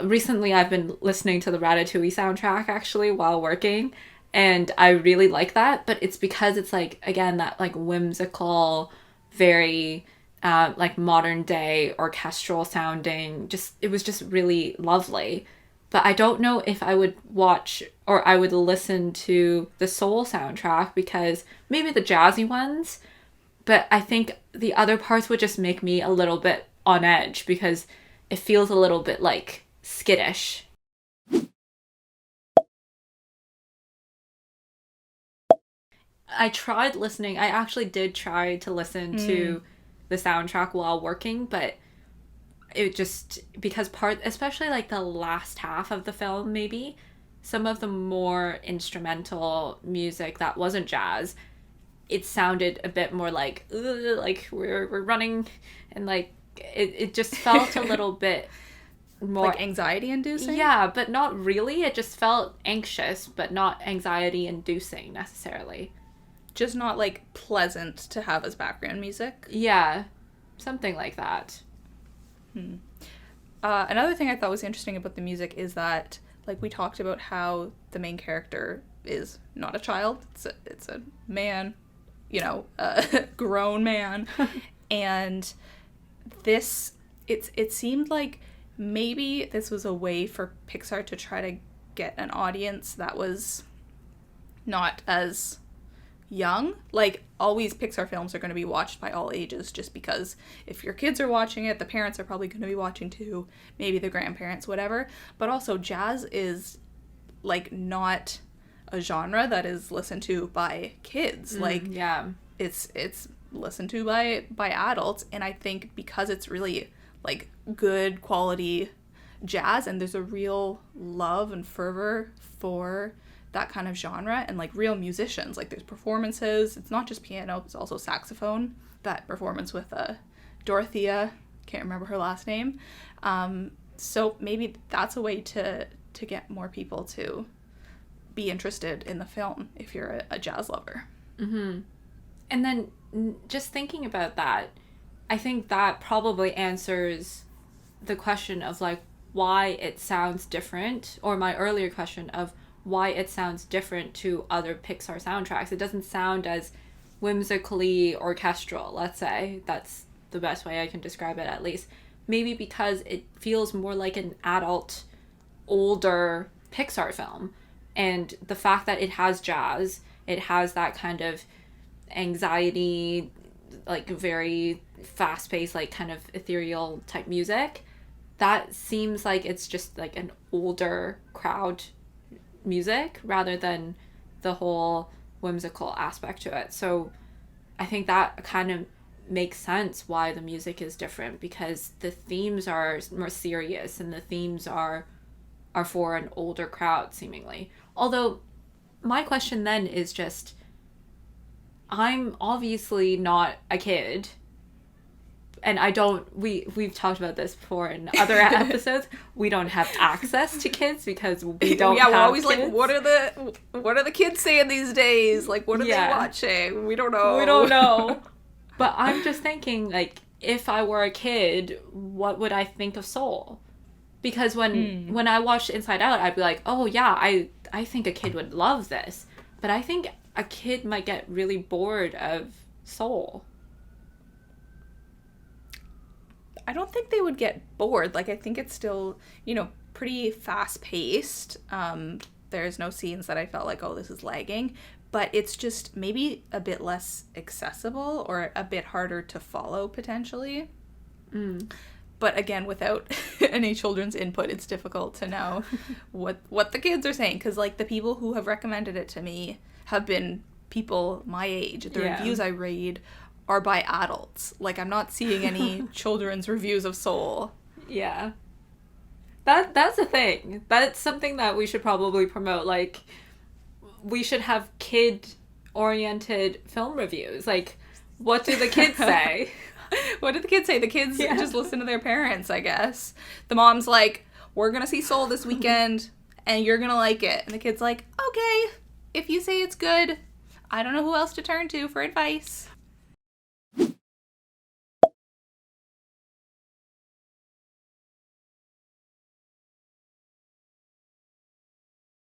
recently I've been listening to the Ratatouille soundtrack actually while working, and I really like that, but it's because it's like, again, that like whimsical, very like modern day orchestral sounding, just it was just really lovely. But I don't know if I would watch or I would listen to the soul soundtrack, because maybe the jazzy ones, but I think the other parts would just make me a little bit on edge because it feels a little bit like skittish. I actually did try to listen Mm. to the soundtrack while working, but it just, because especially like the last half of the film, maybe some of the more instrumental music that wasn't jazz, it sounded a bit more like, "Ugh," like we're running, and like it just felt a little bit more. Like anxiety inducing? Yeah, but not really. It just felt anxious, but not anxiety inducing necessarily. Just not like pleasant to have as background music. Yeah, something like that. Another thing I thought was interesting about the music is that, like, we talked about how the main character is not a child, it's a man, a grown man. And this, it seemed like maybe this was a way for Pixar to try to get an audience that was not as young. Like, always Pixar films are going to be watched by all ages, just because if your kids are watching it, the parents are probably going to be watching too, maybe the grandparents, whatever. But also, jazz is like not a genre that is listened to by kids. Like, Yeah. it's listened to by adults, and I think because it's really like good quality jazz, and there's a real love and fervor for that kind of genre, and like real musicians, like there's performances, it's not just piano, it's also saxophone. That performance with Dorothea, can't remember her last name. So maybe that's a way to get more people to be interested in the film if you're a jazz lover. And then just thinking about that, I think that probably answers the question of like why it sounds different, or my earlier question of why it sounds different to other Pixar soundtracks. It doesn't sound as whimsically orchestral, let's say. That's the best way I can describe it, at least. Maybe because it feels more like an adult, older Pixar film. And the fact that it has jazz, it has that kind of anxiety, like very fast paced, like kind of ethereal type music, that seems like it's just like an older crowd music rather than the whole whimsical aspect to it. So I think that kind of makes sense why the music is different, because the themes are more serious and the themes are for an older crowd seemingly. Although my question then is just, I'm obviously not a kid, and I don't, we've talked about this before in other episodes. We don't have access to kids because we don't Yeah, we're have always kids. like, what are the kids saying these days? Like, what are they watching? We don't know. We don't know. But I'm just thinking, like, if I were a kid, what would I think of Soul? Because when I watched Inside Out, I'd be like, oh yeah, I think a kid would love this. But I think a kid might get really bored of Soul. I don't think they would get bored. Like, I think it's still, pretty fast paced. There's no scenes that I felt like, oh, this is lagging. But it's just maybe a bit less accessible or a bit harder to follow, potentially. But again, without any children's input, it's difficult to know what the kids are saying. Because, like, the people who have recommended it to me have been people my age. The reviews I read are by adults. Like, I'm not seeing any children's reviews of Soul. Yeah. That's a thing. That's something that we should probably promote. Like, we should have kid-oriented film reviews. Like, what do the kids say? What did the kids say? The kids just listen to their parents, I guess. The mom's like, we're gonna see Soul this weekend, and you're gonna like it. And the kid's like, okay, if you say it's good, I don't know who else to turn to for advice.